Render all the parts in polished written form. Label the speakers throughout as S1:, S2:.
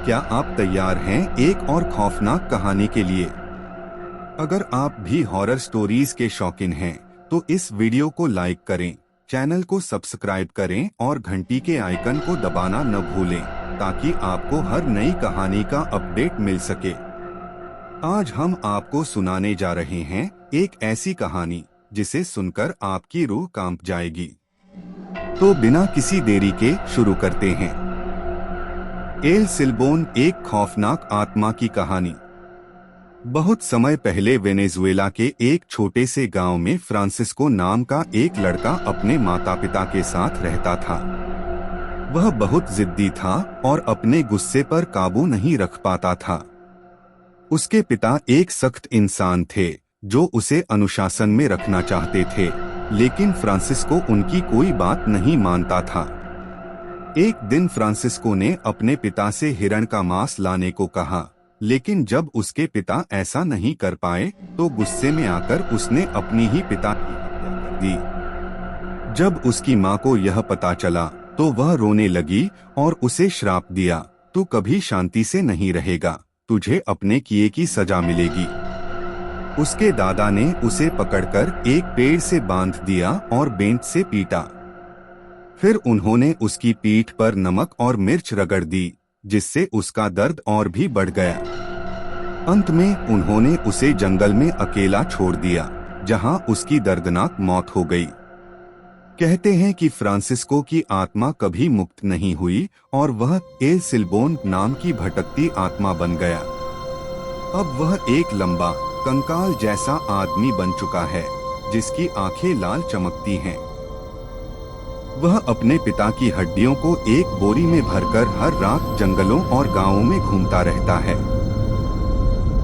S1: क्या आप तैयार हैं एक और खौफनाक कहानी के लिए? अगर आप भी हॉरर स्टोरीज के शौकीन हैं, तो इस वीडियो को लाइक करें, चैनल को सब्सक्राइब करें और घंटी के आइकन को दबाना न भूलें, ताकि आपको हर नई कहानी का अपडेट मिल सके। आज हम आपको सुनाने जा रहे हैं एक ऐसी कहानी जिसे सुनकर आपकी रूह कांप जाएगी। तो बिना किसी देरी के शुरू करते हैं। एल सिल्बोन, एक खौफनाक आत्मा की कहानी। बहुत समय पहले वेनेजुएला के एक छोटे से गांव में फ्रांसिस्को नाम का एक लड़का अपने माता पिता के साथ रहता था। वह बहुत जिद्दी था और अपने गुस्से पर काबू नहीं रख पाता था। उसके पिता एक सख्त इंसान थे जो उसे अनुशासन में रखना चाहते थे, लेकिन फ्रांसिस्को उनकी कोई बात नहीं मानता था। एक दिन फ्रांसिस्को ने अपने पिता से हिरण का मांस लाने को कहा, लेकिन जब उसके पिता ऐसा नहीं कर पाए तो गुस्से में आकर उसने अपनी ही पिता की हत्या कर दी। जब उसकी माँ को यह पता चला तो वह रोने लगी और उसे श्राप दिया, तू कभी शांति से नहीं रहेगा, तुझे अपने किए की सजा मिलेगी। उसके दादा ने उसे पकड़कर एक पेड़ से बांध दिया और बेंत से पीटा। फिर उन्होंने उसकी पीठ पर नमक और मिर्च रगड़ दी, जिससे उसका दर्द और भी बढ़ गया। अंत में उन्होंने उसे जंगल में अकेला छोड़ दिया, जहां उसकी दर्दनाक मौत हो गई। कहते हैं कि फ्रांसिस्को की आत्मा कभी मुक्त नहीं हुई और वह एल सिल्बोन नाम की भटकती आत्मा बन गया। अब वह एक लंबा, कंकाल जैसा आदमी बन चुका है, जिसकी आंखें लाल चमकती हैं। वह अपने पिता की हड्डियों को एक बोरी में भरकर हर रात जंगलों और गांवों में घूमता रहता है।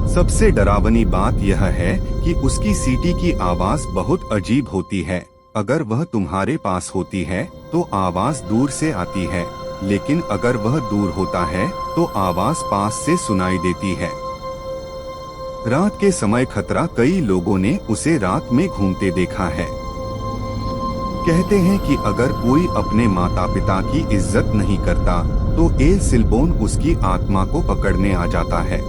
S1: सबसे डरावनी बात यह है कि उसकी सीटी की आवाज बहुत अजीब होती है। अगर वह तुम्हारे पास होती है तो आवाज दूर से आती है, लेकिन अगर वह दूर होता है तो आवाज पास से सुनाई देती है। रात के समय खतरा, कई लोगों ने उसे रात में घूमते देखा है। कहते हैं कि अगर कोई अपने माता पिता की इज्जत नहीं करता तो एल सिल्बोन उसकी आत्मा को पकड़ने आ जाता है।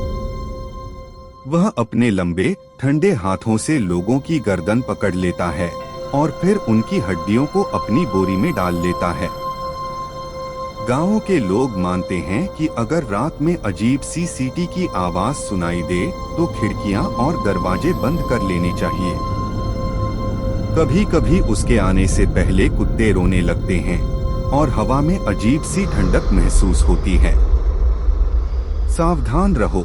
S1: वह अपने लंबे ठंडे हाथों से लोगों की गर्दन पकड़ लेता है और फिर उनकी हड्डियों को अपनी बोरी में डाल लेता है। गांवों के लोग मानते हैं कि अगर रात में अजीब सी सीटी की आवाज सुनाई दे तो खिड़कियां और दरवाजे बंद कर लेने चाहिए। कभी कभी उसके आने से पहले कुत्ते रोने लगते हैं और हवा में अजीब सी ठंडक महसूस होती है। सावधान रहो।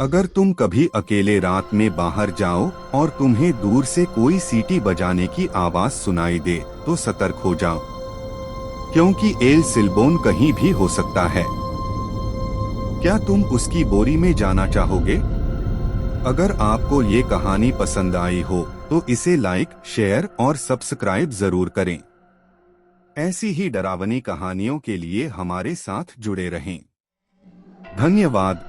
S1: अगर तुम कभी अकेले रात में बाहर जाओ और तुम्हें दूर से कोई सीटी बजाने की आवाज सुनाई दे तो सतर्क हो जाओ, क्योंकि एल सिल्बोन कहीं भी हो सकता है। क्या तुम उसकी बोरी में जाना चाहोगे? अगर आपको ये कहानी पसंद आई हो तो इसे लाइक, शेयर और सब्सक्राइब जरूर करें। ऐसी ही डरावनी कहानियों के लिए हमारे साथ जुड़े रहें। धन्यवाद।